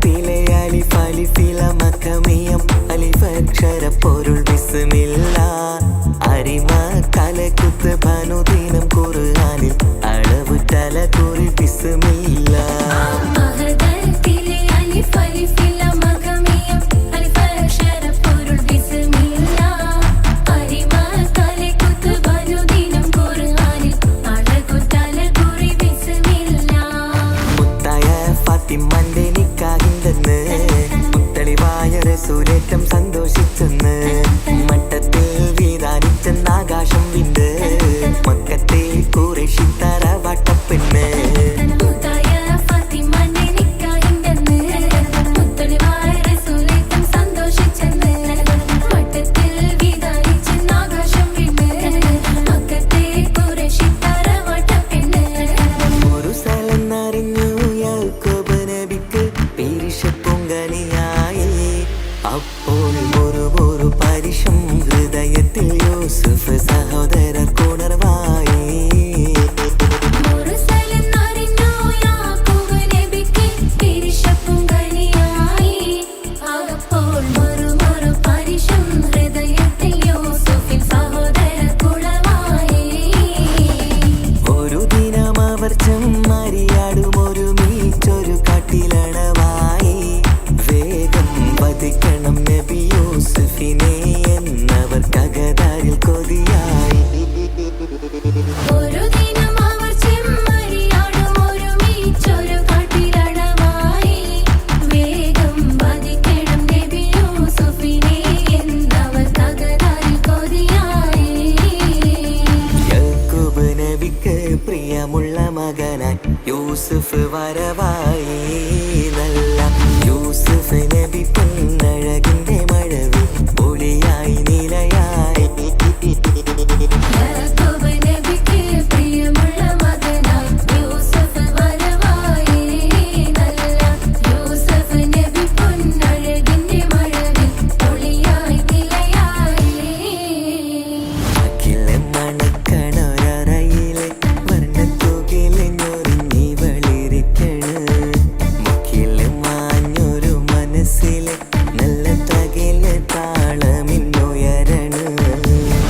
മഹത്തിലെ അലിഫ് അലിഫില മഖമിയം അലിഫക്ഷര പൊരുൾ ബിസ്മില്ല അരിമ തലകുത്ത് ഭനുദിനം ഖുർആനിൽ അളവ് തലകുറി ബിസ്മില്ല മഹത്തിലെ അലിഫ് അലിഫില മഖമിയം അലിഫക്ഷര പൊരുൾ ബിസ്മില്ല അരിമ തലകുത്ത് ഭനുദിനം ഖുർആനിൽ അളവ് തലകുറി ബിസ്മില്ല മുത്തായ ഫാത്തിമന്റെ നിക്കാഹിന്റെന്ന് മുത്തളിവായ റസൂലേറ്റം സന്തോഷിച്ചെന്ന് മട്ടത്തിൽ വീതാനിച്ചെന്ന് ആകാശം വിണ്ട് മക്കത്തെ ഖുറൈശി തറവാട്ടപ്പെണ്ണ് മുത്തായ ഫാത്തിമന്റെ നിക്കാഹിന്റെന്ന് മുത്തളിവായ റസൂലേറ്റം സന്തോഷിച്ചെന്ന് മട്ടത്തിൽ വീതാനിച്ചെന്ന് ആകാശം വിണ്ട് മക്കത്തെ ഖുറൈശി തറവാട്ടപ്പെണ്ണ് ഒരു സ്ഥലന്നറിഞ്ഞു യാക്കോബ് നബിക്ക് പേരിഷപ്പൊങ്കനിയായി അപ്പോൾ ഒരു പരിശം ഹൃദയത്തിൽ യൂസുഫ് സഹോദരർ കുണർവായി ഒരു സ്ഥലന്നറിഞ്ഞു യാക്കോബ് നബിക്ക് പേരിഷപ്പൊങ്കനിയായി അപ്പോൾ ഒരു പരിശം ഹൃദയത്തിൽ യൂസുഫിൻ സഹോദരർ കുണർവായി ഒരു ദിനം അവർ ചെമ്മരിയാടും ഒരുമിച്ചൊരു കാട്ടിലണവായി വേഗം വധിക്കണം നബി യൂസുഫിനെ എന്നവർ കഗതാരിൽ കൊതിയായി ഒരു ദിനം അവർ ചെമ്മരിയാടും ഒരുമിച്ചൊരു കാട്ടിലണവായി വേഗം വധിക്കണം നബി യൂസുഫിനെ എന്നവർ തകരാറിൽ കൊതിയായി യാക്കൂബ് നബിക്ക് പ്രിയമുള്ള മകനായി യൂസുഫ് വരവായി നല്ല യൂസുഫ് നബി പൊന്നഴകിന്റെ മഴവിൽ ഒളിയായി നിലയായി യാക്കോബ് നബിക്ക് പ്രിയമുള്ള മകനായി യൂസുഫ് വരവായി നല്ല യൂസുഫ് നബി പൊന്നഴകിന്റെ മഴവിൽ ഒളിയായി നിലയായി അഖിലം മണക്കണൊരറയിലെ വർണ്ണത്തുകിലഞ്ഞൊരിഞ്ഞി വെളിരിക്കണ് മുഖില് മാഞ്ഞൊരു മനസ്സിലെ നല്ല തകില താളമിന്നുയരണ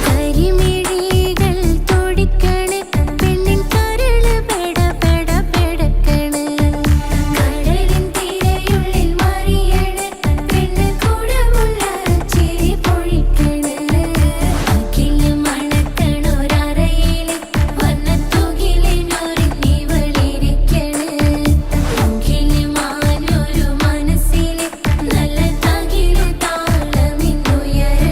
കരിമിഴികൾ തുടിക്കണ് പെണ്ണിൻ കരള് പെട പെട പെടക്കണ് കടലിൻ തിരയുള്ളിൽ മറിയണ് പെണ്ണ് കൂടമുള്ള ചിരി പൊഴിക്കണ് അഖില് മണക്കണൊരറയില് വർണ്ണത്തുകിലിനൊരുങ്ങി വെളിരിക്കണ് മുഖില് മാഞ്ഞൊരു മനസ്സില് നല്ല തകില് താളമിന്നുയരണ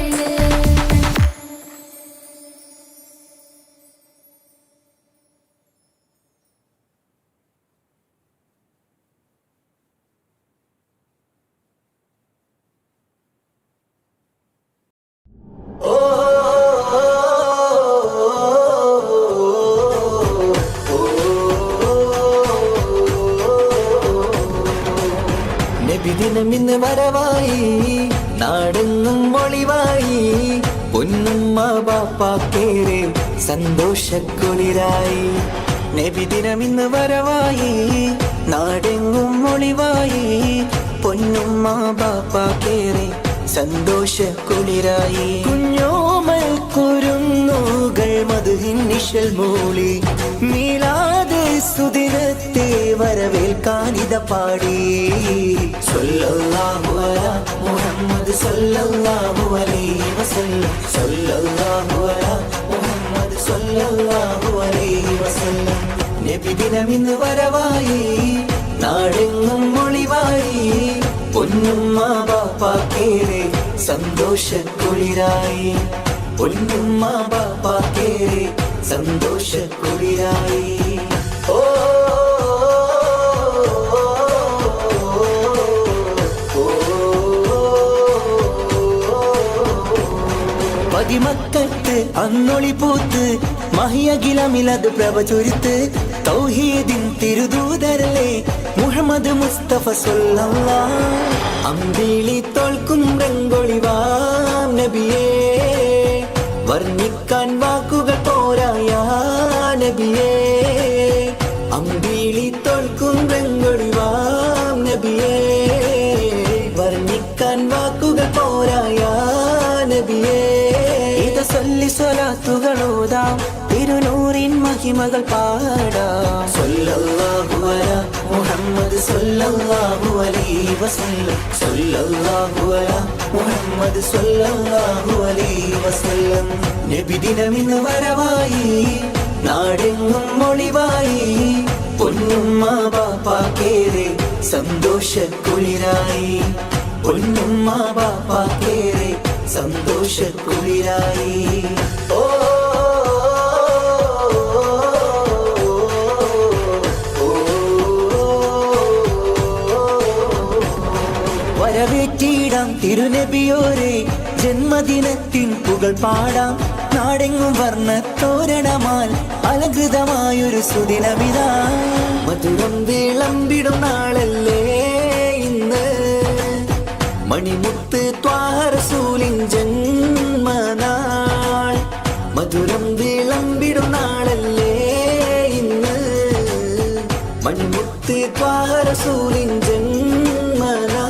നബിദിനം ഇന്ന് വരവായി നാടെങ്ങും ഒളിവായി പൊന്നുമ്മ ബാപ്പാക്കേറെ സന്തോഷക്കുളിരായി നബിദിനം ഇന്ന് വരവായി നാടെങ്ങും ഒളിവായി പൊന്നുമ്മ ബാപ്പാക്കേറെ സന്തോഷക്കുളിരായി കുഞ്ഞോമൽ കുരുന്നുകൾ മധുഹിൻ നിശൽ മൂളി മീലാദ് സുദിനത്തെ വരവേൽക്കാനിത പാടി സല്ലല്ലാഹു അലാ മുഹമ്മദ് സല്ലല്ലാഹു അലൈഹി വസല്ലം സല്ലല്ലാഹു അലാ മുഹമ്മദ് സല്ലല്ലാഹു അലൈഹി വസല്ലം നബിദിനം ഇന്ന് വരവായി നാടെങ്ങും ഒളിവായി പൊന്നുമ്മ ബാപ്പാക്കേറെ സന്തോഷക്കുളിരായി പൊന്നുമ്മ ബാപ്പാക്കേറെ സന്തോഷക്കുളിരായി ഓ പതിമക്കത്ത് അന്നൊളി പൂത്ത് മഹിയകിലമിലത് പ്രഭ ചൊരിത്ത് തൗഹീദിൻ തിരുദൂതരല്ലേ മുഹമ്മദ് മുസ്തഫ സല്ലല്ലാഹ് അമ്പിളി തോൽക്കും രംഗൊളിവാം നബിയേ വർണ്ണിക്കാൻ വാക്കുകൾ പോരായ നബിയേ അമ്പിളി തോൽക്കും രംഗൊളിവാം നബിയേ ഓതാം തിരുനൂറിൻ മഹിമകൾ പാടാം സല്ലല്ലാഹു അലാ മുഹമ്മദ് സല്ലല്ലാഹു അലൈഹി വസല്ലം സല്ലല്ലാഹു അലാ മുഹമ്മദ് സല്ലല്ലാഹു അലൈഹി വസല്ലം നബിദിനമിന്ന് വരവായി നാടെങ്ങും ഒളിവായി പൊന്നുമ്മ ബാപ്പാക്കേറെ സന്തോഷക്കുളിരായി പൊന്നുമ്മ ബാപ്പാക്കേറെ സന്തോഷക്കുളിരായി ഓ വരവേറ്റിടാം തിരുനബിയോരെ ജന്മദിനത്തിൻ പുകൾ പാടാം നാടെങ്ങും വർണ്ണത്തോരണമാൽ അലങ്കൃതമായൊരു സുദിനമിതാ മധുരം വിളമ്പിടും നാളല്ലേ ഇന്ന് മണിമുത്ത് ത്വാഹ റസൂലിൻ ജന്മനാൾ മധുരം വിളമ്പിടും നാളല്ലേ ഇന്ന് മണിമുത്ത് ത്വാഹ റസൂലിൻ ജന്മനാൾ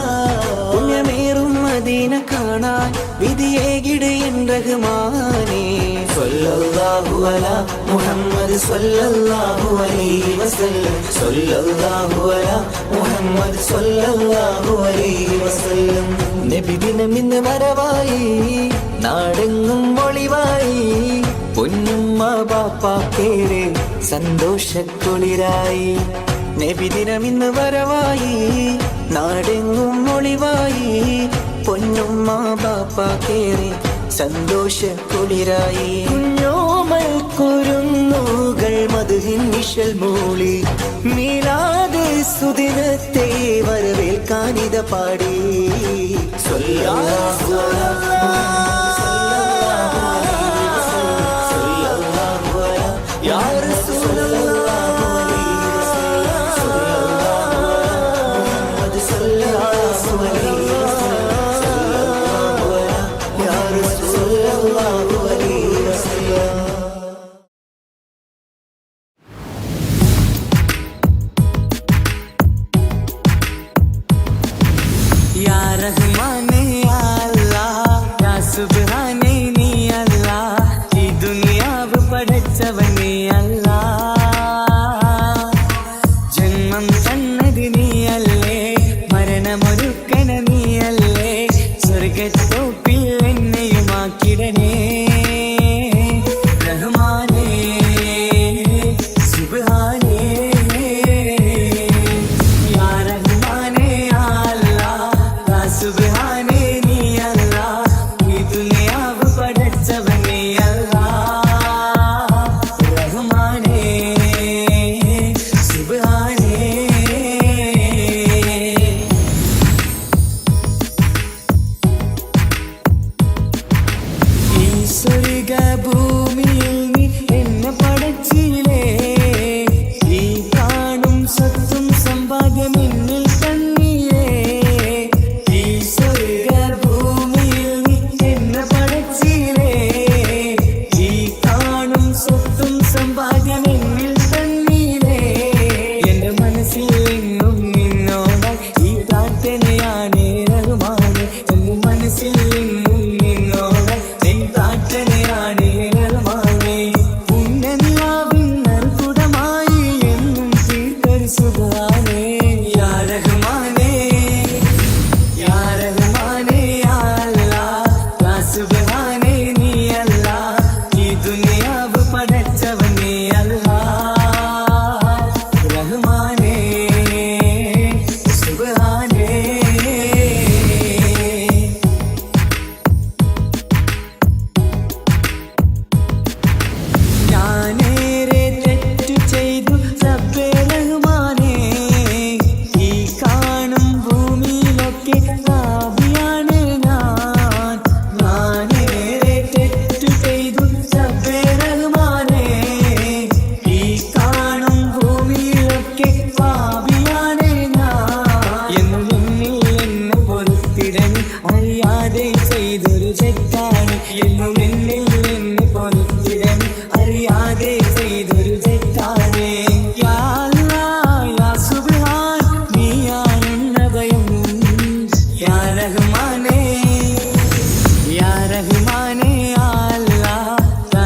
പുണ്യമേറും മദീന കാണാൻ വിധിയേകിട് എൻ റഹ്മാനേ സല്ലല്ലാഹു അലാ മുഹമ്മദ് സല്ലല്ലാഹു അലൈഹി വസല്ലം സല്ലല്ലാഹു അലാ മുഹമ്മദ് സല്ലല്ലാഹു അലൈഹി വസല്ലം നബിദിനമിന്ന് വരവായി നാടെങ്ങും ഒളിവായി പൊന്നുമ്മ ബാപ്പാക്കേറെ സന്തോഷക്കുളിരായി നബിദിനമിന്ന് വരവായി നാടെങ്ങും ഒളിവായി പൊന്നുമ്മ ബാപ്പാക്കേറെ സന്തോഷക്കുളിരായി കുഞ്ഞോമൽ കുരുന്നുകൾ മധുഹിൻ നിശൽ മൂളി മീലാദ് സുദിനത്തെ വരവേൽക്കാനിത പാടി സല്ലല്ലാഹു അലാ സല്ലല്ലാഹു അലാ യാ റസൂലല്ലാഹ് മുഹമ്മദ് സല്ലല്ലാഹു അലൈഹി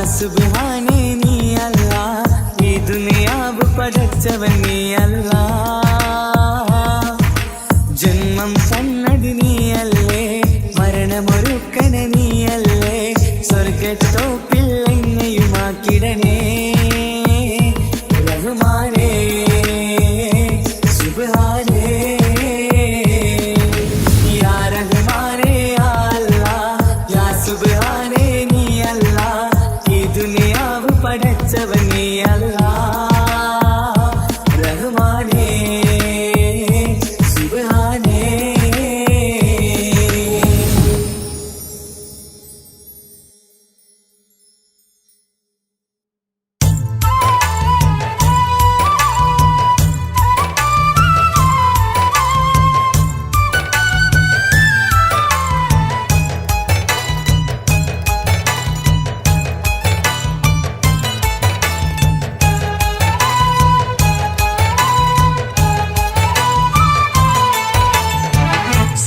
सुभान ജന്മം തന്നത് നീയല്ലേ, മരണമൊരുക്കന നീയല്ലേ, സ്വർഗത്തോപ്പിൽ എന്നെയുമാക്കിടണേ റഹ്മാനേ സുബ്ഹാനേ യാ റഹ്മാനേ യാ അല്ലാഹ് യാ സുബ്ഹാനേ നീ അല്ലാഹ്, ഈ ദുനിയാവ് പടച്ചവൻ നീ അല്ലാഹ് റഹ്മാനേ സുബ്ഹാനേ.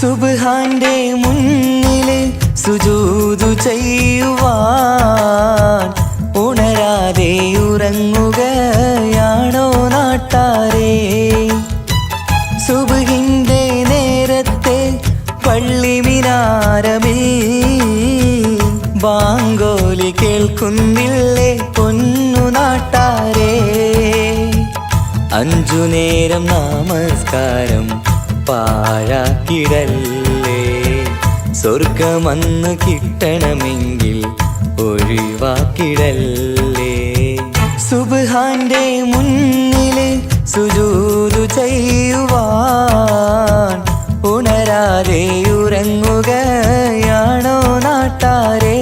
സുബ്ഹാന്റെ മുന്നില് സുജൂദു ചെയ്യുവാൻ ഉണരാതെ ഉറങ്ങുകയാണോ നാട്ടാരേ? സുബ്ഹിന്റെ നേരത്തെ പള്ളി മിനാരമിൽ ബാങ്കോലി കേൾക്കുന്നില്ലേ പൊന്നു നാട്ടാരേ? 5 നേരം നമസ്കാരം പാഴാക്കിടല്ലേ, സ്വർഗമന്ന് കിട്ടണമെങ്കിൽ ഒഴിവാക്കിടല്ലേ. സുബ്ഹാന്റെ മുന്നില് സുജൂദു ചെയ്യുവാൻ ഉണരാതെ ഉറങ്ങുകയാണോ നാട്ടാരേ?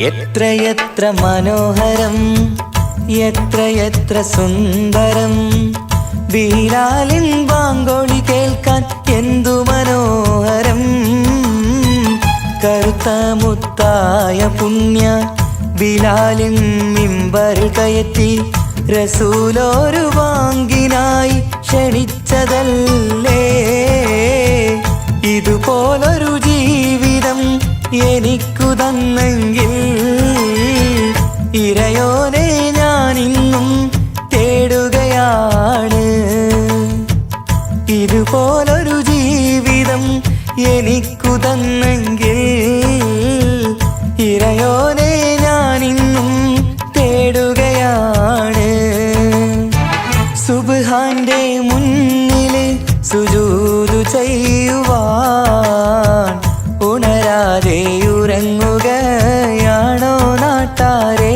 എത്രയെത്ര മനോഹരം, എത്രയെത്ര സുന്ദരം, ബിലാലിൻ ബാങ്കോളി കേൾക്കാൻ എന്തു മനോഹരം. കറുത്ത മുത്തായ പുണ്യ ബിലാലിൻ മിമ്പറിൽ കയറ്റി റസൂലൊരു ബാങ്കിനായി ക്ഷണിച്ചതല്ലേ. ഇതുപോലൊരു ജീവിതം എനിക്കു തന്നെങ്കിൽ ഇറയോനെ ഞാനിന്നും തേടുകയാണ്. ഇതുപോലൊരു ജീവിതം എനിക്കു തന്നെങ്കിൽ ഇറയോനെ ഞാനിന്നും തേടുകയാണ്. സുബ്ഹാന്റെ മുന്നില് സുജൂദു ചെയ്യുവാൻ ഉണരാതെ ഉറങ്ങുകയാണോ നാട്ടാരേ?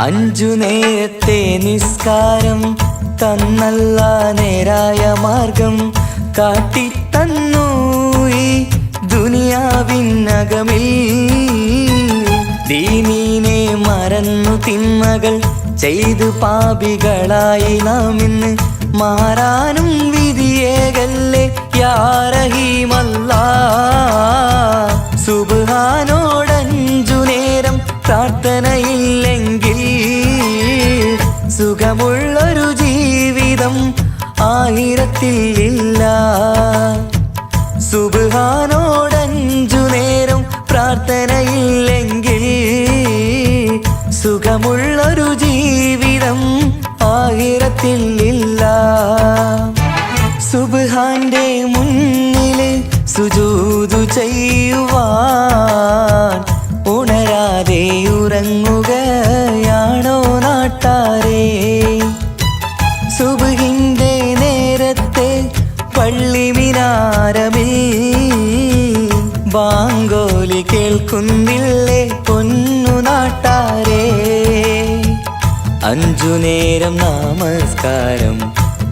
അഞ്ചു നേരത്തെ നിസ്കാരം തന്നല്ല നേരായ മാർഗം കാട്ടിത്തന്നു ഈ ദുനിയാവിനകമിൽ. ദീനീനെ മറന്നു തിന്മകൾ ചെയ്തു പാപികളായി നാം ഇന്ന് മാറാനും വിധിയേകല്ലേ യാ റഹീമല്ലാഹ്. സുബ്ഹാനോടഞ്ചു നേരം പ്രാർത്ഥനയില്ലെങ്കിൽ സുഖമുള്ളൊരു ജീവിതം ആയിരത്തിൽ ഇല്ല. സുബ്ഹാനോടഞ്ചു നേരം പ്രാർത്ഥനയില്ലെങ്കിൽ സുഖമുള്ളൊരു ജീവിതം ആയിരത്തിൽ ഇല്ല. സുബ്ഹാന്റെ മുന്നില് സുജൂദു ചെയ്യുവാൻ ഉണരാതെ ഉറങ്ങുകയാണോ നാട്ടാരേ? സുബ്ഹിന്റെ നേരത്തെ പള്ളി മിനാരമിൽ ബാങ്കോലി കേൾക്കുന്നില്ലേ പൊന്നു നാട്ടാരേ? 5 നേരം നമസ്കാരം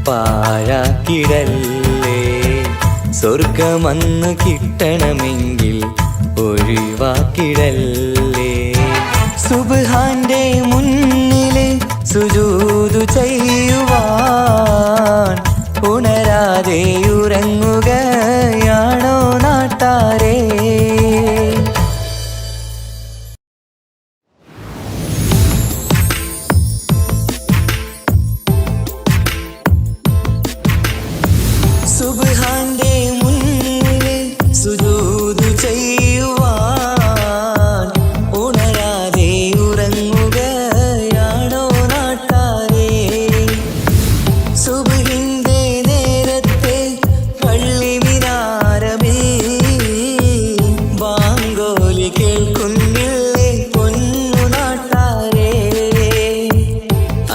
പാഴാക്കിടല്ലേ. സ്വർഗമന്ന് കിട്ടണമെങ്കിൽ ഒഴിവാക്കിടല്ലേ. സുബ്ഹാന്റെ മുന്നില് സുജൂദ് ചെയ്യുവാൻ ഉണരാതെ ഉറങ്ങുകയാണോ നാട്ടാരേ? സുബ്ഹാന്റെ മുന്നില് സുജൂദ് ചെയ്യുവാൻ ഉണരാതെ ഉറങ്ങുകയാണോ നാട്ടാരേ? സുബ്ഹിന്റെ നേരത്തെ പള്ളി മിനാരമേ ബാങ്കോലി കേൾക്കുന്നില്ലേ പൊന്നു നാട്ടാരേ?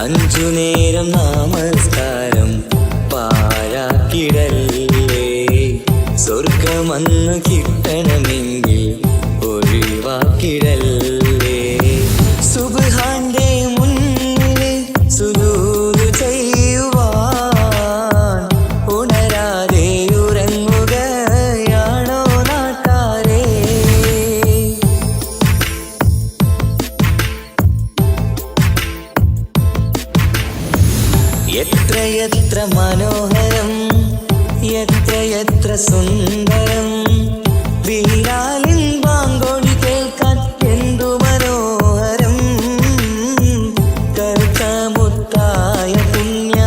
5 നേരം നമസ്കാരം പാഴാക്കിടല്ലേ. സ്വർഗമന്ന് കിട്ടണമെങ്കിൽ ഒഴിവാക്കിടല്ലേ. സുബ്ഹാന്റെ മുന്നില് സുജൂദ് ചെയ്യുവാൻ ഉണരാതെ ഉറങ്ങുകയാണോ നാട്ടാരേ? എത്രയെത്ര മനോഹരം, എത്രയെത്ര സുന്ദരം, ബിലാലിൻ ബാങ്കോടി കേൾക്കാൻ എന്തു മനോഹരം. കറുത്ത മുത്തായ പുണ്യ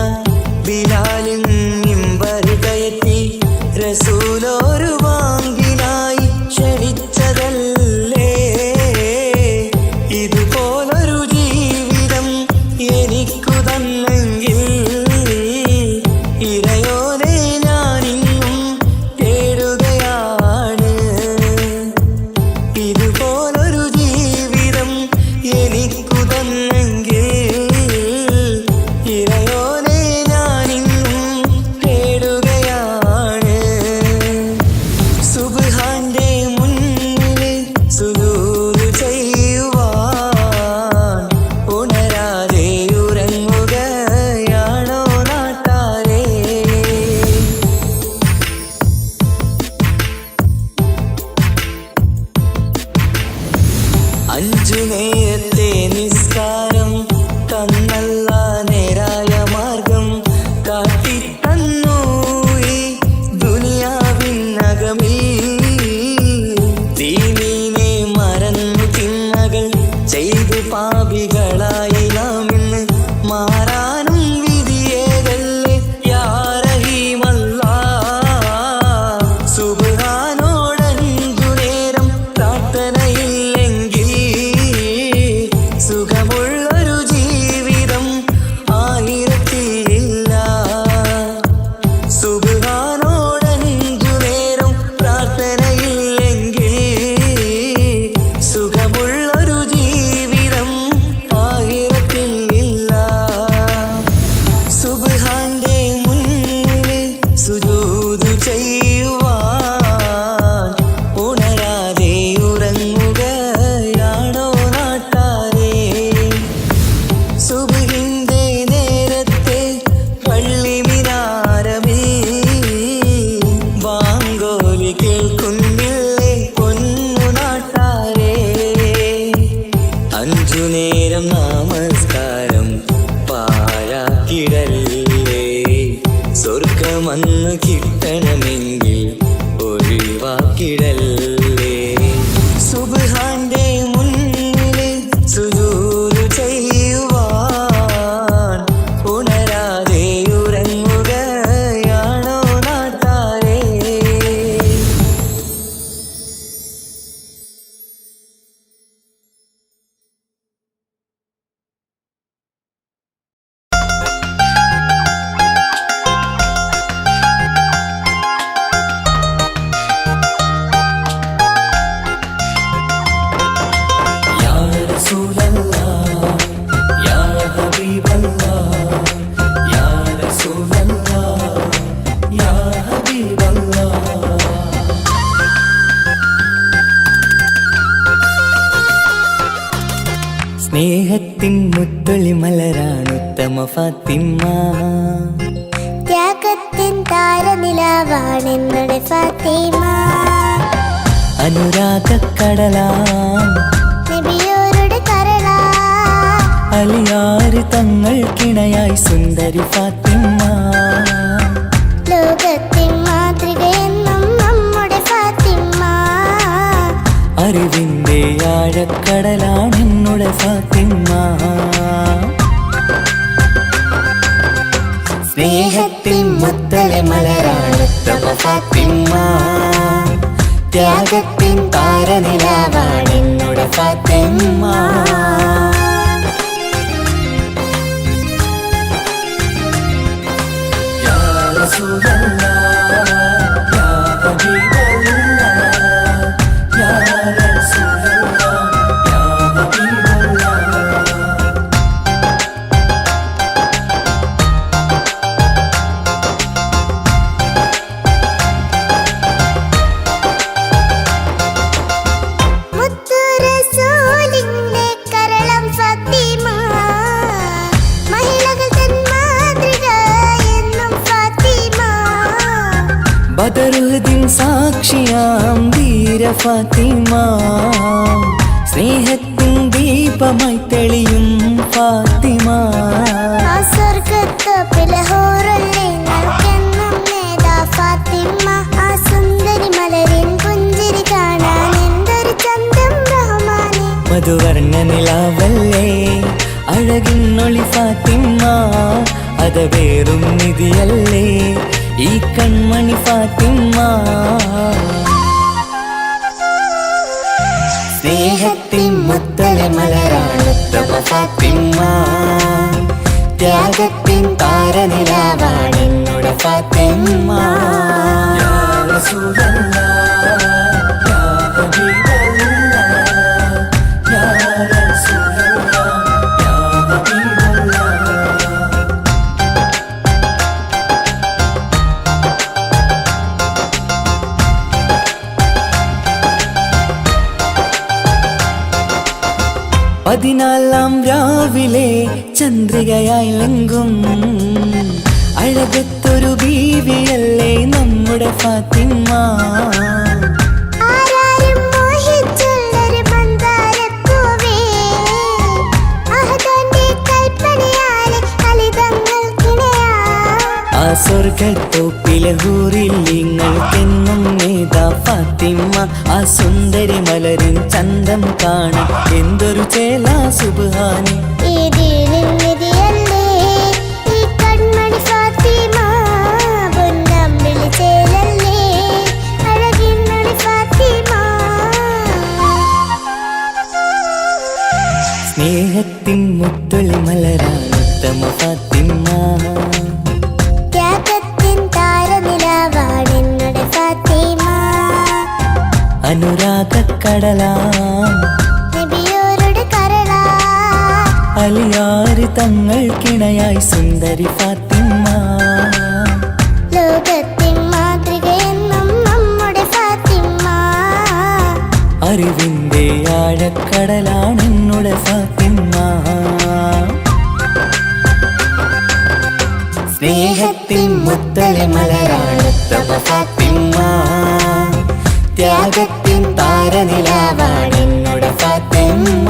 ബിലാലിൻ മിമ്പറ് കയറ്റി റസൂലൊരു ബാങ്കിനായി ക്ഷണിച്ചതല്ലേ. ഇതുപോലൊരു ജീവിതം എനിക്കു തന്നെങ്കിൽ ഇറയോനെ ഞാനിന്നും തേടുകയാണ്. ഇതുപോലൊരു ജീവിതം എനിക്കു തന്നെങ്കിൽ ഇറയോനെ ഞാനിന്നും തേടുകയാണ്. സുബ്ഹാന്റെ മുന്നില് സുജൂദ് ചെയ്യുവാൻ ഉണരാതെ ഉറങ്ങുകയാണോ നാട്ടാരേ? അഞ്ചു നേരത്തെ നിസ്കാരം തന്നല്ല നേരായ മാർഗം കാട്ടിത്തന്നു ഈ ദുനിയാവിനകമേ. ദീനീനെ മറന്നു തിന്മകൾ ചെയ്തു പാപികളായി നാം ഇന്ന് മാറാനും വിധിയേകല്ലേ യാ റഹീമല്ലാഹ്. സുബ്ഹാനോടഞ്ചു നേരം പ്രാർത്ഥനയില്ലെങ്കിൽ സുഖമുള്ളൊരു ജീവിതം ആയിരത്തിലില്ല. സുബ്ഹാനോടഞ്ചു നേരം പ്രാർത്ഥനയില്ലെങ്കിൽ സുഖമുള്ളൊരു ജീവിതം ആയിരത്തിലില്ല. സുബ്ഹാന്റെ മുന്നില് സുജൂദ് ചെയ്യുവാൻ ഉണരാതെ ഉറങ്ങുകയാണോ നാട്ടാരേ? സുബ്ഹിന്റെ നേരത്തെ പള്ളി മിനാരമേ ബാങ്കോലി കേൾക്കുന്നില്ലേ പൊന്നു നാട്ടാരേ? 5 നേരം നമസ്കാരം പാഴാക്കിടല്ലേ. സ്വർഗമന്ന് കിട്ടണമെങ്കിൽ ഒഴിവാക്കിടല്ലേ. സുബ്ഹാന്റെ മുന്നില് സുജൂദ് ചെയ്യുവാൻ ഉണരാതെ ഉറങ്ങുകയാണോ നാട്ടാരേ? സ്നേഹത്തിൻ മുത്തൊളി മലരാണുത്തമ ഫാത്തിമ, ത്യാഗത്തിൻ താരനിലാവാണെന്നുടെ ഫാത്തിമ, അനുരാഗക്കടലാം നബിയോരുടെ കരളാ, അലിയാറ് തങ്ങൾക്കിണയായി സുന്ദരി ഫാത്തിമ, ലോകത്തിൻ മാതൃകയെന്നും നമ്മുടെ ഫാത്തിമ, അറിവിന്റെ ആഴക്കടലാണെന്നുടെ ഫാത്തിമ. സ്നേഹത്തിൻ മുത്തളി മലരാണുത്തമ ഫാത്തിമ, ത്യാഗത്തിൻ താരനിലാവാണെന്നുടെ ഫാത്തിമ. യാ റസൂലല്ലാഹ്, യാ ഹബീബല്ലാഹ്, യാ റസൂലല്ലാഹ്, യാ ഹബീബല്ലാഹ്. മുത്തു റസൂലിന്റെ കരളം ഫാത്തിമ, മഹിളകൾ തൻ മാതൃക എന്നും ഫാത്തിമ, ബദറുദ്ദീൻ സാക്ഷിയാം ധീര ഫാത്തിമ, സ്നേഹത്തിൻ ദീപമായി തെളിയും ഫാത്തിമ, ആ സ്വർഗത്തോപ്പിലെ ഹൂറുള്ളി നൽകുന്നും നേതാ ഫാത്തിമ, ആ സുന്ദരി മലരിൻ പുഞ്ചിരി കാണാൻ എന്തൊരു ചന്തം റഹ്മാനെ, മധുവർണ്ണ നിലാവല്ലേ അഴകിന്നൊളി ഫാത്തിമ, അതവേറും നിധിയല്ലേ ഈ കൺമണി ഫാത്തിമ. സ്നേഹത്തിൻ മുത്തളി മലരാണുത്തമ ഫാത്തിമ, ത്യാഗത്തിൻ താരനിലാവാണെന്നുടെ ഫാത്തിമ. യാ റസൂലല്ലാഹ്, യാ ഹബീബല്ലാഹ്, യാ റസൂലല്ലാഹ്, യാ ഹബീബല്ലാഹ്. പതിനാലാം രാവിലെ ചന്ദ്രികയായി ലങ്കും അഴകത്തൊരു ബീവിയല്ലേ നമ്മുടെ ഫാത്തിമ, ആരാരും മോഹിച്ചുള്ളൊരു മന്ദാരപ്പൂവേ, അഹദന്റെ കൽപ്പനയാലെ ഫലിതങ്ങൾക്കിണയാ, ആ സ്വർഗത്തോപ്പിലെ ഹൂറിൽ നിങ്ങൾക്കെന്നും നേതാ ഫാത്തിമ, ആ സുന്ദരി മലരിൻ ചന്തം കാണാൻ എന്തൊരു ചേലാ സുബ്ഹാനി. ഈ ദീനിൻ നിധിയല്ലേ ഈ കൺമണി ഫാത്തിമ, പൊന്നം വിളിച്ചേലല്ലേ അഴകിന്നൊളി ഫാത്തിമ. സ്നേഹത്തിൻ മുത്തൊളി മലരാണുത്തമ ഫാത്തിമ, ത്യാഗത്തിൻ താരനിലാവാണെന്നുടെ ഫാത്തിമ, അനുരാഗക്കടലാം നബിയോരുടെ കരളാ, അലിയാറ് തങ്ങൾക്കിണയായി സുന്ദരി ഫാത്തിമ, ലോകത്തിൻ മാതൃകയെന്നും നമ്മുടെ ഫാത്തിമ, അറിവിന്റെ ആഴക്കടലാണെന്നുടെ ഫാത്തിമ. സ്നേഹത്തിൻ മുത്തളി മലരാണുത്തമ ഫാത്തിമ, ത്യാഗത്തിൻ താരനിലാവാണെന്നുടെ ഫാത്തിമ.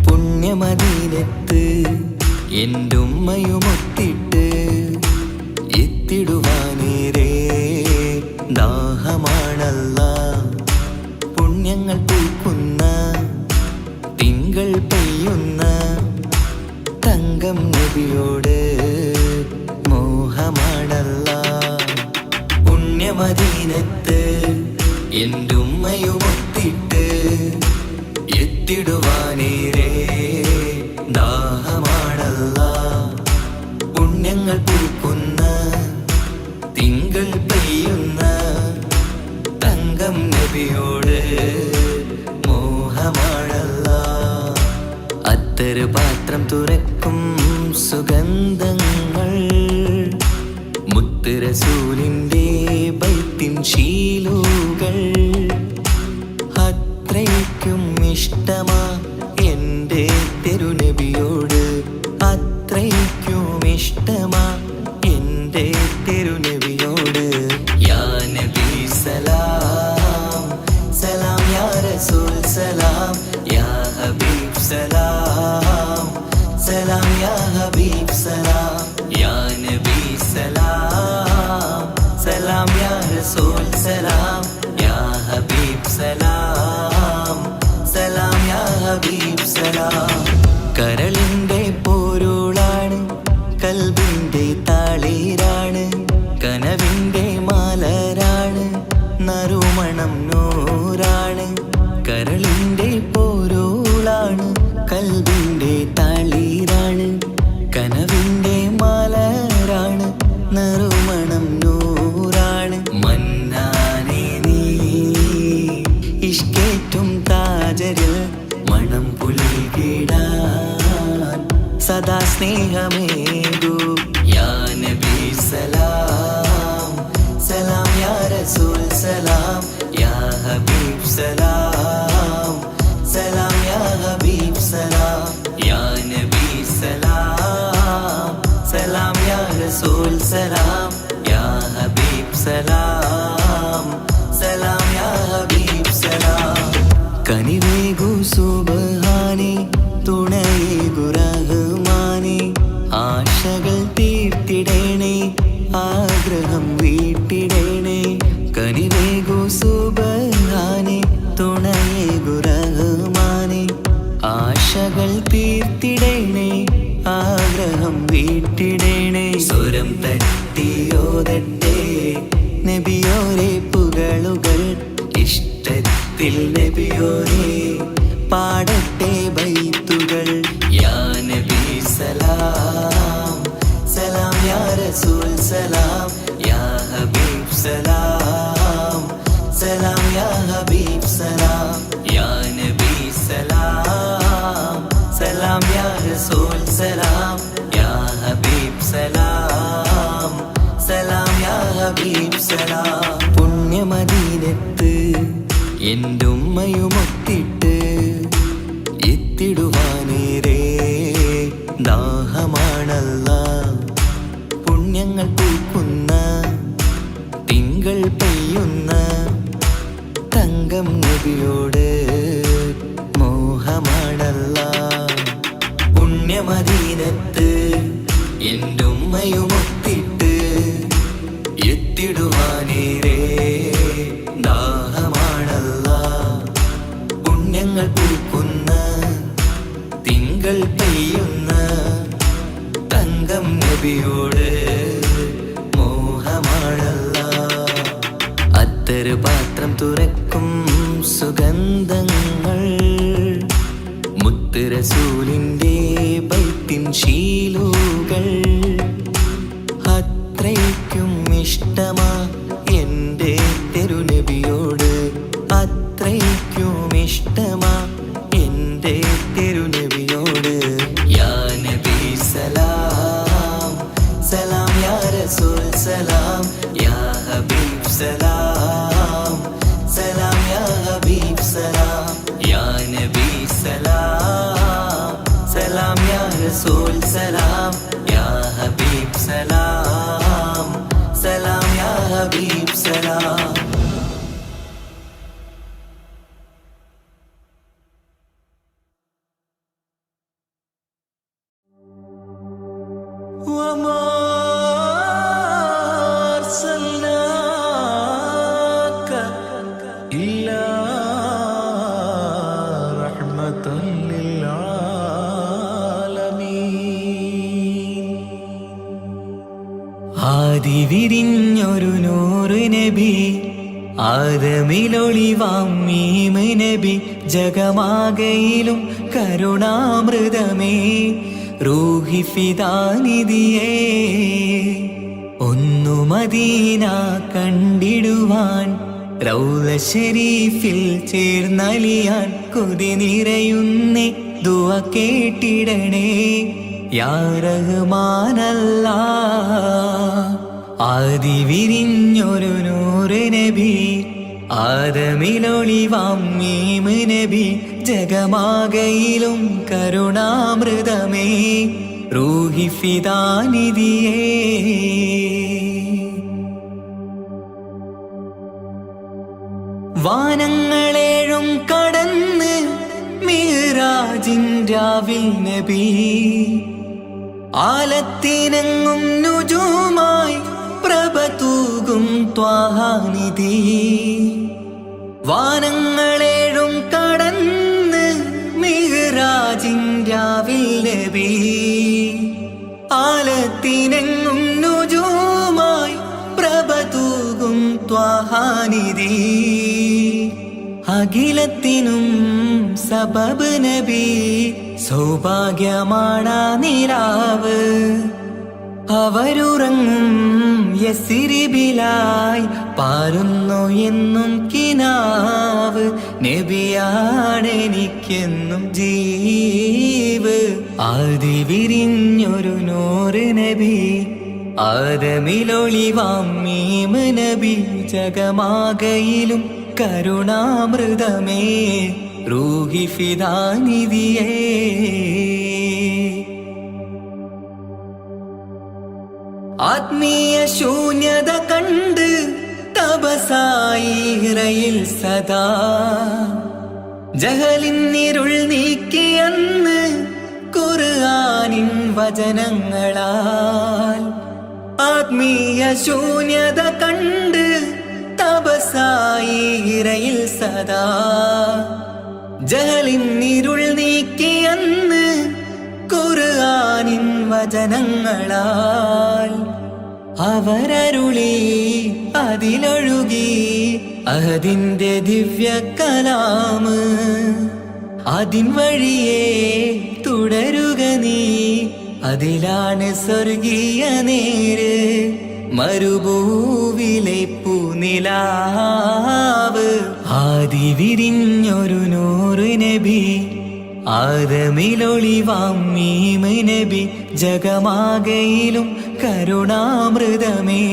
പുണ്യമദീനത്ത് എൻ്റെ ഉമ്മയുമൊത്തിട്ട് എത്തിടുവാനേരേ ദാഹമാണല്ലാ, പുണ്യങ്ങൾ പൂക്കുന്ന തിങ്കൾ പെയ്യുന്ന തങ്കം നബിയോട് മോഹമാണല്ലാ. പുണ്യമദീനത്ത് എൻ്റെ ഉമ്മയുമൊത്തിട്ട് എത്തിടുവാനേരേ ദാഹമാണല്ലാ, പുണ്യങ്ങൾ പൂക്കുന്ന തിങ്കൾ പെയ്യുന്ന തങ്കം നബിയോട് മോഹമാണല്ലാ. അത്തറ് പാത്രം തുറക്കും സുഗന്ധങ്ങൾ മുത്ത് റസൂലിന്റെ ബൈത്തിൻ ശീലുകൾ അത്രയ്ക്കും ഇഷ്ടമാ എൻ്റെ തിരുനബിയോട് അത്രയ്ക്കും ഇഷ്ടമാ എൻ്റെ തിരുനബിയോട് യാ നബി സലാം സലാം യാ റസൂൽ സലാം യാ ഹബീബ് സലാം സലാം യാ ഹബീബ് സലാം യാ നബി സലാം സലാം യാ റസൂൽ സലാം യാ ഹബീബ് സലാം സലാം യാ ഹബീബ് സലാം കരളിൻ്റെ പോരുളാണ് കൽബിൻ്റെ താളീരാണ് കനവിൻ്റെ മാലരാണ് നറുമണം നൂറാണ് കരളിൻ്റെ പോരുളാണ് കൽബിൻ്റെ താളീരാണ് കനവിൻ്റെ മാലരാണ് നറുമണം നൂറാണ് മന്നാനെ നീ ഇഷ്കേറ്റും താജരിൽ മണം പുൽകിടാൻ സദാ സ്നേഹമേകൂ യാ നബി സലാം സലാം യാ റസൂൽ സലാം യാ ഹബീബ് സലാം സലാം യാ ഹബീബ് സലാം യാ നബി സലാം സലാം യാ റസൂൽ സലാം യാ ഹബീബ് സലാം സലാം യാ ഹബീബ് സലാം കനിവേകു സുബ്ഹാനേ തുണയേകു റഹ്മാനേ ആശകൾ തീർത്തിടേണേ ആഗ്രഹം വീട്ടിടേണേ കനിവേകു സുബ്ഹാനേ തുണയേകു റഹ്മാനേ ആശകൾ തീർത്തിടേണേ ആഗ്രഹം വീട്ടിടേണേ സ്വരം തട്ടിയോതട്ടെ നബിയോരെ പുകളുകൾ ഇഷ്ടത്തിൽ നബിയോരെ പാടട്ടെ ബൈത്തുകൾ യാ നബി സലാം സലാം യാ റസൂൽ സലാം യാ ഹബീബ് സലാം സലാം യാ ഹബീബ് സലാം യാ നബി സലാം സലാം യാ റസൂൽ സലാം യാ ഹബീബ് സലാം സലാം യാ ഹബീബ് സലാം പുണ്യമദീനത്ത് എൻ്റെ ഉമ്മയുമൊത്തിട്ട് എത്തിടുവാനേരേ ദാഹമാണല്ല പുണ്യങ്ങൾ പൂക്കുന്ന തിങ്കൾ പെയ്യുന്ന തങ്കം നബിയോട് മോഹമാണല്ല പുണ്യമദീനത്ത് എൻ്റെ ഉമ്മയുമൊത്തിട്ട് എത്തിടുവാനേരേ ദാഹമാണല്ല പുണ്യങ്ങൾ പൂക്കുന്ന തിങ്കൾ പെയ്യുന്ന തങ്കം നബിയോട് മോഹമാണല്ല അത്തറ് പാത്രം തുറക്കും സുഗന്ധങ്ങൾ മുത്ത് റസൂലിന്റെ ബൈത്തിൻ ശീലുകൾ അത്രയ്ക്കും ഇഷ്ടമാ എൻ്റെ തിരുനബിയോട് അത്രയ്ക്കും ഇഷ്ടമാ എൻ്റെ തിരുനബിയോട് യാ നബി സലാം സലാം യാ റസൂൽ സലാം യാ ഹബീബ് സലാം സലാം യാ ഹബീബ് സലാം യാ നബി സലാം സലാം യാ റസൂൽ സലാം യാ ഹബീബ് സലാം സലാം യാ ഹബീബ് സലാം وما أرسلناك إلا رحمة للعالمين ആദി വിരിഞ്ഞൊരു നൂറ് നബി ആദമിലൊളിവാം മീമ് നബി ജഗമാകയിലും കരുണാമൃതമേ റൂഹി ഫിദാനിധിയേ ഒന്നു മദീന കണ്ടിടുവാൻ റൗള ശരീഫിൽ ചേർന്നലിയാൻ കൊതി നിറയുന്നേ ദുആ കേട്ടിടണേ യാ റഹ്മാനല്ലാ. ആദി വിരിഞ്ഞൊരു നൂറ് നബി ആദമിലൊളിവാം മീമ് നബി ജഗമാകയിലും കരുണാമൃതമേ റൂഹി ഫിദാനിധിയേ. വാനങ്ങളേഴും കടന്ന് മിഹ്റാജിൻ രാവിൽ നബി ആലത്തിനെങ്ങും നുജൂമായി പ്രഭ തൂകും ത്വാഹാനിധി. വാനങ്ങളേഴും കടന്ന് മിഹ്റാജിൻ രാവിൽ നബി ആലത്തിനെങ്ങും നുജൂമായി പ്രഭ തൂകും ത്വാഹാനിധി. അഖിലത്തിനും സബബ് നബി സൗഭാഗ്യമാണാ നിലാവ്. അവരുറങ്ങും യസിരിബിലായി പാരുന്നു എന്നും കിനാവ്. നബിയാണെനിക്കെന്നും ജീവ്. ആദി വിരിഞ്ഞൊരു നൂറ് നബി ആദമിലൊളിവാം മീമ് നബി ജഗമാകയിലും കരുണാമൃതമേ റൂഹി ഫിദാനിധിയേ. ആത്മീയ ശൂന്യത കണ്ട് തപസായി ഇറയിൽ സദാ ജഹലിന്നിരുൾ നീക്കിയെന്ന് ഖുർആനിൻ വചനങ്ങളാൽ. ആത്മീയ ശൂന്യത കണ്ട് തപസായി ഇറയിൽ സദാ ജഹലിന്നിരുൾ നീക്കിയെന്ന് ഖുർആനിൻ വചനങ്ങളാൽ. അവരരുളി അതിലൊഴുകി അഹദിന്റെ ദിവ്യ കലാമ്. അതിൻ വഴിയേ തുടരുക നീ, അതിലാണ് സ്വർഗീയ നേര്. മരുഭൂവിലെ പൂനിലാവ്. ആദി വിരിഞ്ഞൊരു നൂറ് നബി ആദമിലൊളിവാം മീമ് നബി ജഗമാകയിലും കരുണാമൃതമേ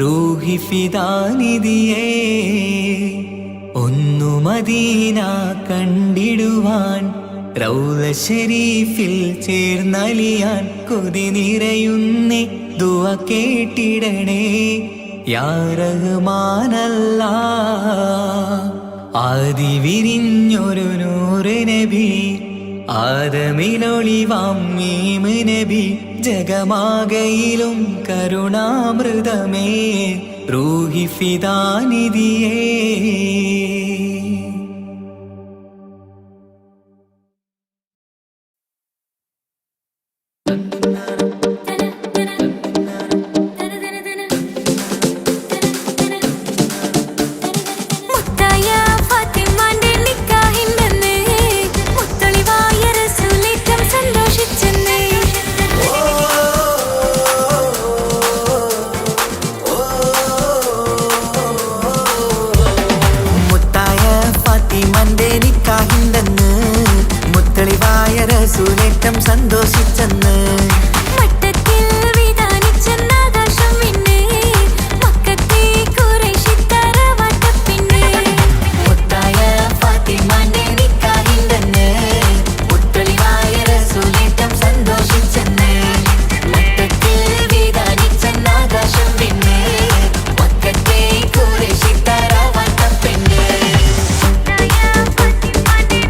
റൂഹി ഫിദാനിധിയേ. ഒന്നു മദീന കണ്ടിടുവാൻ റൗള ശരീഫിൽ ചേർന്നലിയാൻ കൊതി നിറയുന്നേ ദുആ കേട്ടിടണേ യാ റഹ്മാനല്ലാ. ആദി വിരിഞ്ഞൊരു നൂറ് നബി ആദമിലൊളിവാം മീമ് നബി ജഗമാകയിലും കരുണാമൃതമേ റൂഹി ഫിദാനിധിയേ. റസൂലേറ്റം സന്തോഷിച്ചെന്ന് മട്ടത്തിൽ വിധാനിച്ചെന്നാകാശം പിന്നെ മക്കത്തെ ഖുറൈശിത്തറ വട്ടപ്പിന്നെ മുത്തായ ഫാത്തിമാന്റെ നിക്കാഹിണ്ടെന്ന് മുത്തളിവായ റസൂലേറ്റം സന്തോഷിച്ചെന്ന് മട്ടത്തിൽ വിധാനിച്ചെന്നാകാശം പിന്നെ മക്കത്തെ ഖുറൈശിത്തറ വട്ടപ്പിന്നെ മുത്തായ ഫാത്തിമാന്റെ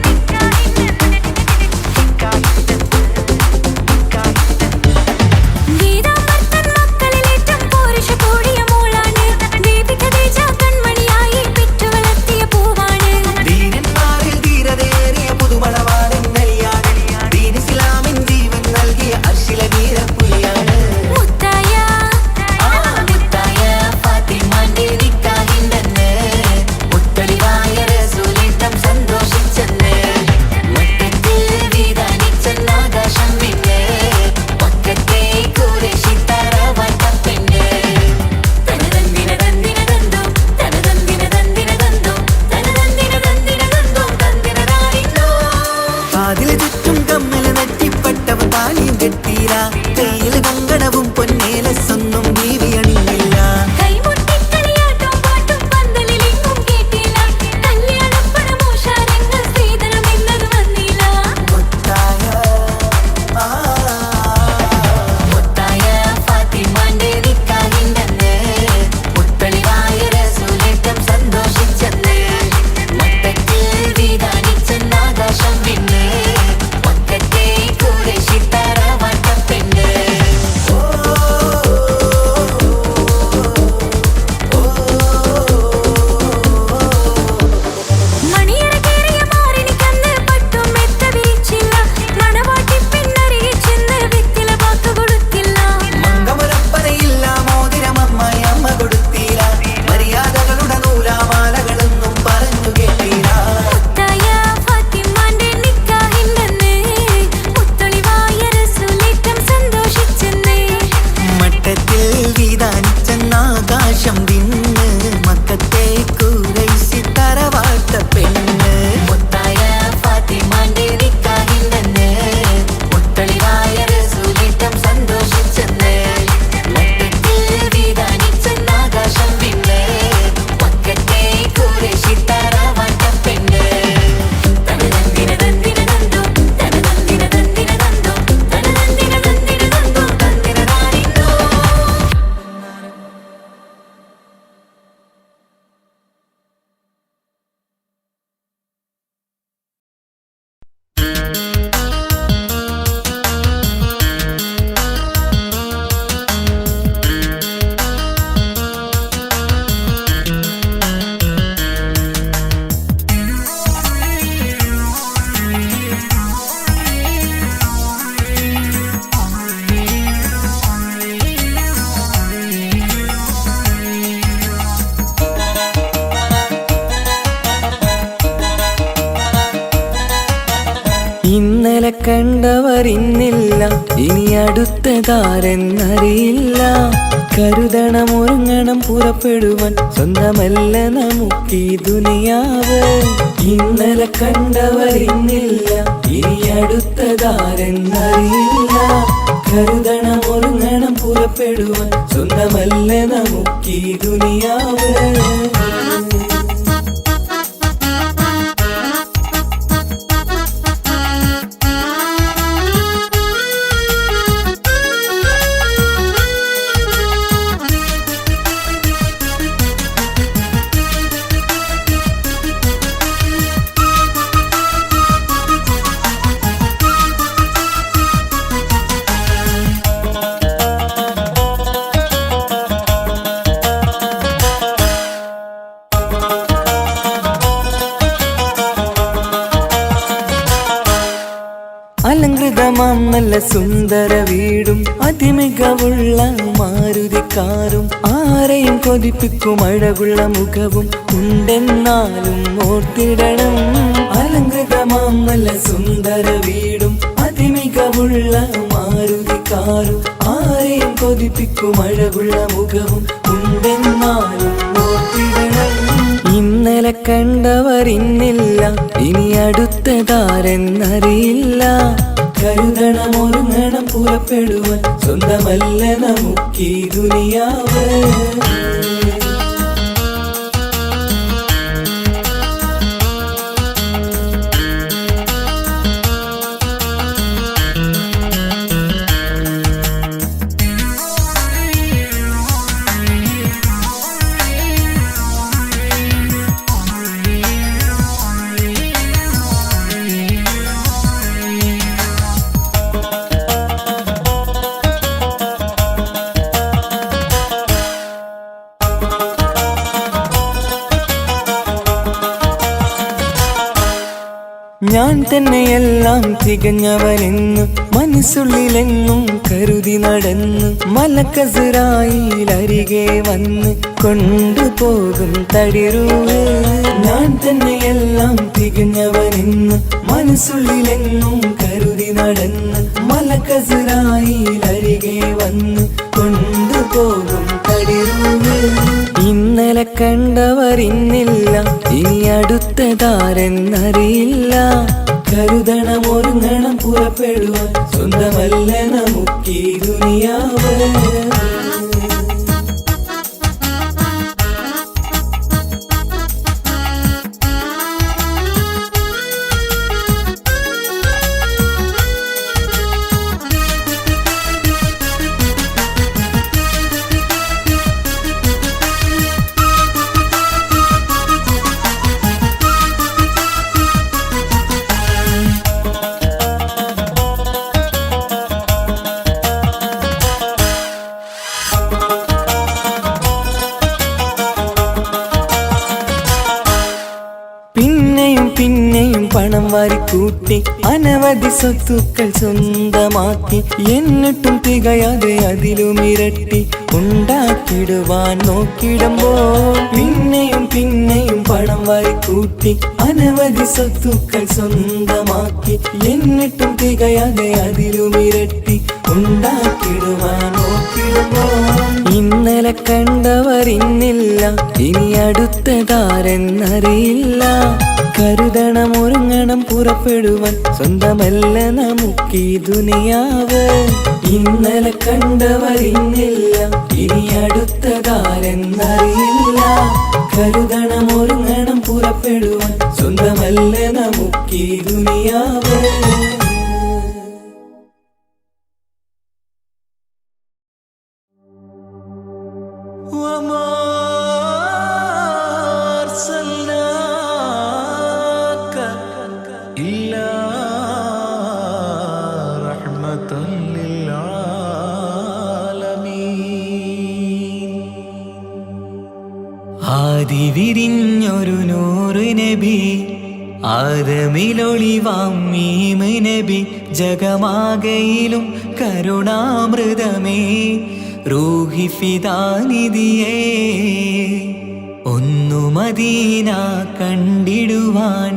കണ്ടവരിന്നില്ല, ഇനി അടുത്തതാരെന്നറിയില്ല. കരുതണം ഒരുങ്ങണം പുറപ്പെടുവാൻ, സ്വന്തമല്ല നമുക്കീ ദുനിയാവ്. ഇന്നലെ കണ്ടവരിന്നില്ല, ഇനി അടുത്തതാരെന്നറിയില്ല. കരുതണം ഒരുങ്ങണം പുറപ്പെടുവാൻ, സ്വന്തമല്ല നമുക്കീ ദുനിയാവ്. അലങ്കൃതമാം നല്ല സുന്ദര വീടും അതിമികവുള്ള മാരുതിക്കാരും ആരെയും കൊതിപ്പിക്കും അഴകുള്ള മുഖവും ഉണ്ടെന്നാലും ഓർത്തിടണം. അലങ്കൃതമാം നല്ല സുന്ദര വീടും അതിമികവുള്ള മാരുതിക്കാരും ആരെയും കൊതിപ്പിക്കും അഴകുള്ള മുഖവും ഉണ്ടെന്നാലും ഓർത്തിടണം. ഇന്നലെ കണ്ടവരിന്നില്ല, ഇനി അടുത്തതാരെന്നറിയില്ല. കരുതണം ഒരുങ്ങണം പുറപ്പെടുവാൻ, സ്വന്തമല്ല നമുക്കീ ദുനിയാവ്. ഞാൻ തന്നെയെല്ലാം തികഞ്ഞവനെന്ന് മനസ്സുള്ളിലെന്നും കരുതി നടന്ന് മലക്കസറായിലരികെ വന്ന് കൊണ്ടുപോകും തടിരൂവ്. ഞാൻ തന്നെയെല്ലാം തികഞ്ഞവനെന്ന് മനസ്സുള്ളിലെന്നും കരുതി നടന്ന് മലക്കസറായിലരികെ വന്ന് കൊണ്ടുപോകും തടിരൂവ്. ഇന്നലെ കണ്ടവരിന്നില്ല, ഇനി അടുത്തതാരെന്നറിയില്ല. കരുതണം ഒരുങ്ങണം പുറപ്പെടുവാൻ, സ്വന്തമല്ല നമുക്കീ ദുനിയാവ്. പിന്നെയും പണം വാരിക്കൂട്ടി അനവധി സ്വത്തുക്കൾ സ്വന്തമാക്കി, എന്നിട്ടും തികയാതെ അതിലും ഇരട്ടി ഉണ്ടാക്കിടുവാൻ നോക്കിടുമ്പോൾ. പിന്നെയും പണം വാരിക്കൂട്ടി അനവധി സ്വത്തുക്കൾ സ്വന്തമാക്കി, എന്നിട്ടും തികയാതെ അതിലും ഇരട്ടി ഉണ്ടാക്കിടുവാൻ നോക്കിടുമ്പോൾ. ഇന്നലെ കണ്ടവരിന്നില്ല, ഇനി അടുത്തതാരെന്നറിയില്ല. കരുതണം ഒരുങ്ങണം പുറപ്പെടുവാൻ, സ്വന്തമല്ല നമുക്കീ ദുനിയാവ്. ഇന്നലെ കണ്ടവരിന്നില്ല, ഇനി അടുത്തതാരെന്നറിയില്ല. കരുതണം ഒരുങ്ങണം പുറപ്പെടുവാൻ, സ്വന്തമല്ല നമുക്കീ ദുനിയാവ്. ആദിവിരിഞ്ഞൊരു നൂറ് നബി, ആദമിലൊളിവാം മീമ് നബി, ജഗമാകയിലും കരുണാമൃതമേ റൂഹി ഫിദാനിധിയേ. ഒന്നു മദീന കണ്ടിടുവാൻ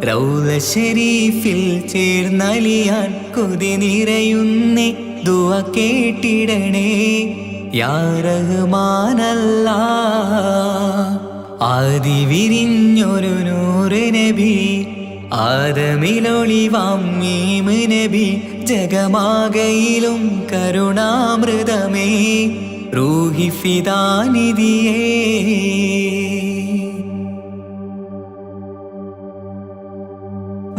റൗള ശരീഫിൽ ചേർന്നലിയാൻ കൊതി നിറയുന്നേ ദുആ കേട്ടിടണേ യാ റഹ്മാനല്ലാ. ആദി വിരിഞ്ഞൊരു നൂറ് നബി ആദമിലൊളിവാം മീമ് നബി ജഗമാകയിലും കരുണാമൃതമേ റൂഹി ഫിദാനിധിയേ.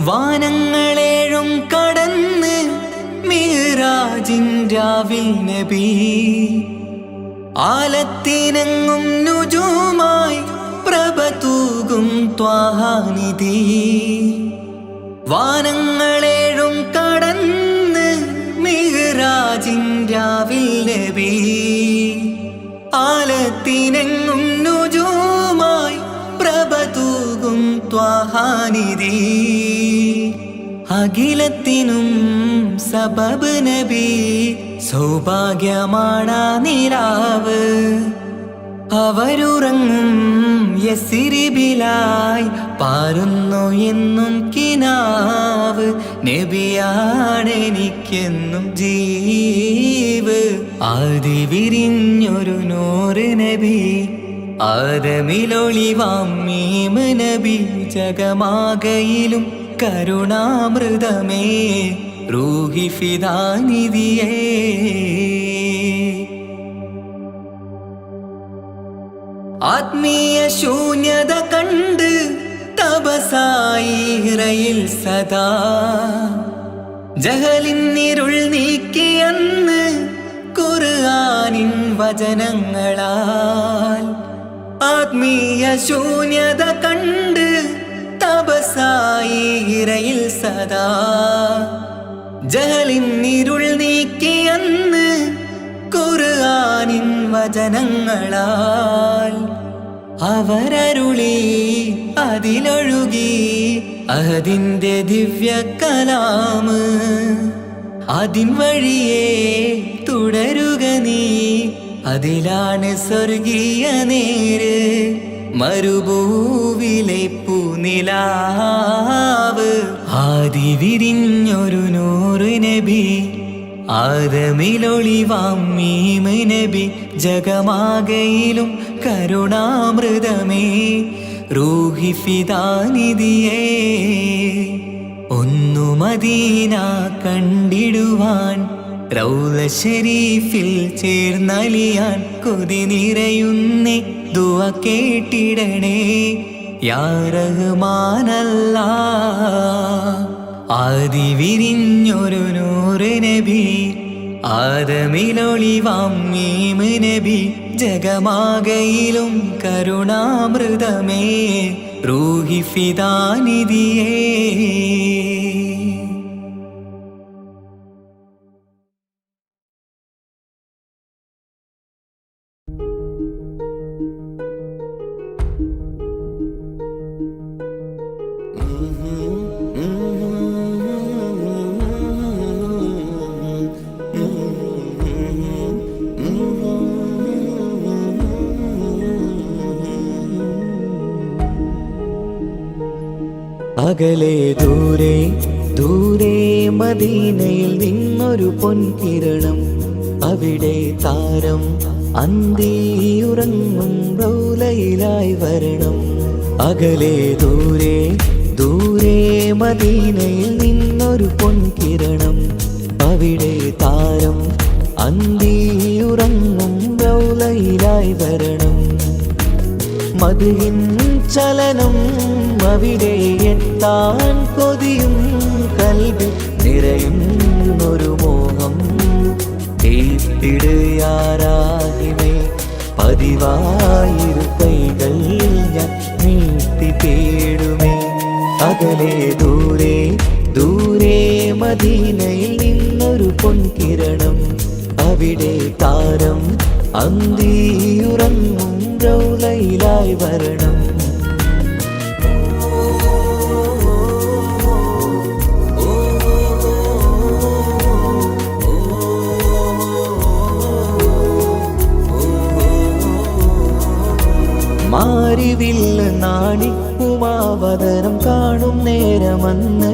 വാനങ്ങളേഴും കടന്ന് മിഹ്റാജിൻ രാവിൽ നബി ആലത്തിനെങ്ങും നുജൂമായി പ്രഭ തൂകും ത്വാഹാനിധി. വാനങ്ങളേഴും കടന്ന് മിഹ്റാജിൻ രാവിൽ നബി ആലത്തിനെങ്ങും നുജൂമായി പ്രഭ തൂകും ത്വാഹാനിധി. അഖിലത്തിനും സബബ് നബി സൗഭാഗ്യമാണാ നിലാവ്. അവരുറങ്ങും യസിരിബിലായി പാരുന്നു എന്നും കിനാവ്. നബിയാണെനിക്കെന്നും ജീവ്. ആദി വിരിഞ്ഞൊരു നൂറ് നബി ആദമിലൊളിവാം മീമ് നബി ജഗമാകയിലും കരുണാമൃതമേ റൂഹി ഫിദാനിധിയേ. ആത്മീയ ശൂന്യത കണ്ട് തപസായി ഹിറയിൽ സദാ ജഹലിന്നിരുൾ നീക്കിയെന്ന് ഖുർആനിൻ വചനങ്ങളാൽ. ആത്മീയ ശൂന്യത കണ്ട് തപസായി ഹിറയിൽ സദാ ജഹലിന്നിരുൾ നീക്കിയെന്ന് ഖുർആനിൻ വചനങ്ങളാൽ. അവരരുളി അതിലൊഴുകി അഹദിന്റെ ദിവ്യ കലാമ്. അതിൻ വഴിയേ തുടരുക നീ, അതിലാണ് സ്വർഗീയ നേര്. മരുഭൂവിലെ പൂനിലാവ്. ആദി വിരിഞ്ഞൊരു നൂറ് നബി ആദമിലൊളിവാം മീമ് നബി ജഗമാകയിലും കരുണാമൃതമേ റൂഹി ഫിദാനിധിയേ. ഒന്നു മദീന കണ്ടിടുവാൻ റൗള ശരീഫിൽ ചേർന്നലിയാൻ കൊതി നിറയുന്നേ ദുആ കേട്ടിടണേ യാ റഹ്മാനല്ലാ. ആദി വിരിഞ്ഞൊരു നൂറ് നബി ആദമിലൊളിവാം മീമ് നബി ജഗമാകയിലും കരുണാമൃതമേ റൂഹി ഫിദാനിധിയേ. അകലെ ദൂരെ ദൂരെ മദീനയിൽ നിന്നൊരു പൊൻകിരണം. അവിടെ താരം അന്തിയുറങ്ങും റൗലയിലായി വരണം. അകലെ ദൂരെ ദൂരെ മദീനയിൽ നിന്നൊരു പൊൻകിരണം. അവിടെ താരം അന്തിയുറങ്ങും റൗലയിലായി വരണം. മദ്ഹിൻ ചലനം അവിടെ എത്താൻ കൊതിയും കൽബിൽ നിറയുന്നൊരു മോഹം. കേട്ടിടുയാരാകിമേ പതിവായിരു കൈകൾ ഞാൻ നീട്ടി തേടുമേ. അകലെ ദൂരെ ദൂരെ മദീനയിൽ നിന്നൊരു പൊൻകിരണം. അവിടെ താരം അന്തിയുറങ്ങും റൗലയിലായി വരണം. മാരിവില്ല് നാണിക്കുമാവതരം കാണും നേരം നേരമന്ന്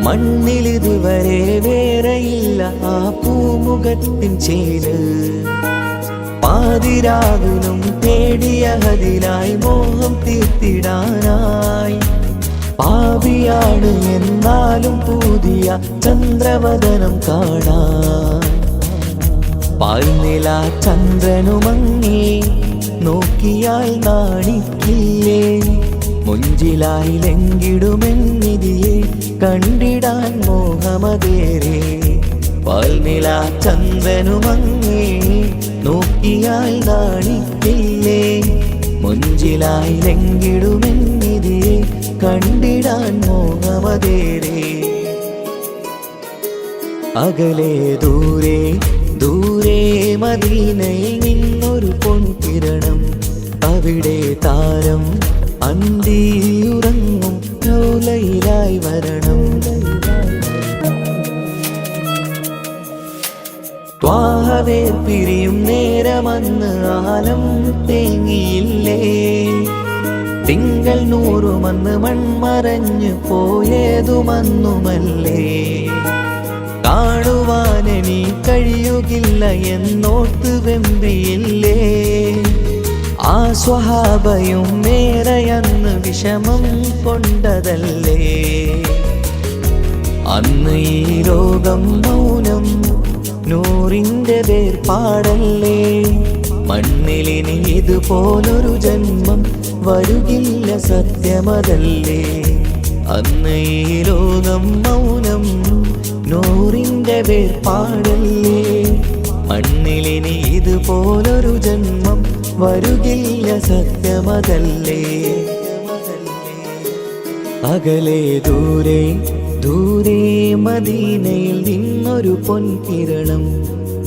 മണ്ണിലിതുവരെ വേറെയില്ല ആ പൂമുഖത്തിൻ ചേര് പാതിരാവിനും തേടിയ ഹതിലായി മോഹം തീർത്തിടാനായി പാപിയാണ് എന്നാലും പുതിയ ചന്ദ്രവദനം കാണാൻ പാൽനില ചന്ദ്രനുമങ്ങി നോക്കിയാൽ നാണിക്കില്ലേ മുഞ്ചിലായി ലംഘിടുമെന്നിതിയെ കണ്ടിടാൻ മോഹമതേറെ പാൽനില ചന്ദ്രനുമങ്ങി നോക്കിയാൽ നാണിക്കില്ലേ മുഞ്ചിലായി ലംഘിടുമെന്നിതിയെ കണ്ടിടാൻ മോഹമതേറെ അകലെ ദൂരെ ദൂരെ മദീനയിൽ നിന്നൊരു പൊൻകിരണം അവിടെ താരം അന്തിയുറങ്ങും റൗലയിലായി വരണം ത്വാഹവേ പിരിയും നേരമന്ന് ആലം തേങ്ങിയില്ലേ തിങ്കൾ നൂറുമന്ന് മൺമറഞ്ഞു പോയതുമന്നുമല്ലേ കാണുവാനെനി കഴിയുകില്ല എന്നോർത്ത് വെമ്പിയില്ലേ ആ സ്വഹാബയും മേറയന്ന് വിഷമം കൊണ്ടതല്ലേ അന്ന് ഈ ലോകം മൗനം നൂറിൻ്റെ വേർപാടല്ലേ മണ്ണിലിനി ഇതുപോലൊരു ജന്മം വരുകില്ല സത്യമതല്ലേ അന്ന് ഈ ലോകം മൗനം നൂറിൻ്റെ വേർപാടല്ലേ മണ്ണിലിനി ഇതുപോലൊരു ജന്മം വരുകില്ല സത്യമതല്ലേ അകലെ ദൂരെ ദൂരെ മദീനയിൽ നിന്നൊരു പൊൻകിരണം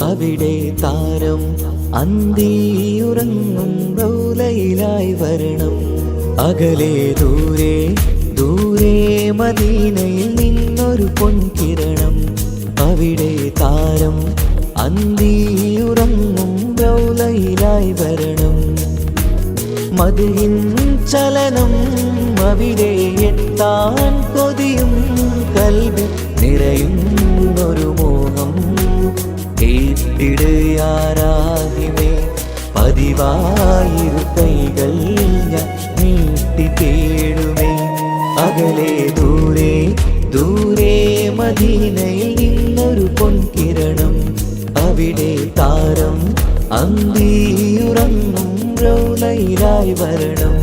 അവിടെ താരം അന്തിയുറങ്ങും റൗലയിലായി വരണം അകലെ ദൂരെ ദൂരെ മദീനയിൽ നിന്നൊരു പൊൻകിരണം അവിടെ താരം അന്തിയുറങ്ങും റൗലയിലായി വരണം മദിഹിൻ ചലനം അവിടെ എത്താൻ കൊതിയും കൽബിൽ നിറയുന്നൊരു മോഹം കേട്ടിടുയാരാഹിമേ പതിവായിരു കൈകൾ ഞാൻ നീട്ടി തേടുമേ അകലെ ദൂരെ ദൂരെ മദീനയിൽ നിന്നൊരു പൊൻകിരണം അവിടെ താരം അന്തിയുറങ്ങും റൗലയിലായി വരണം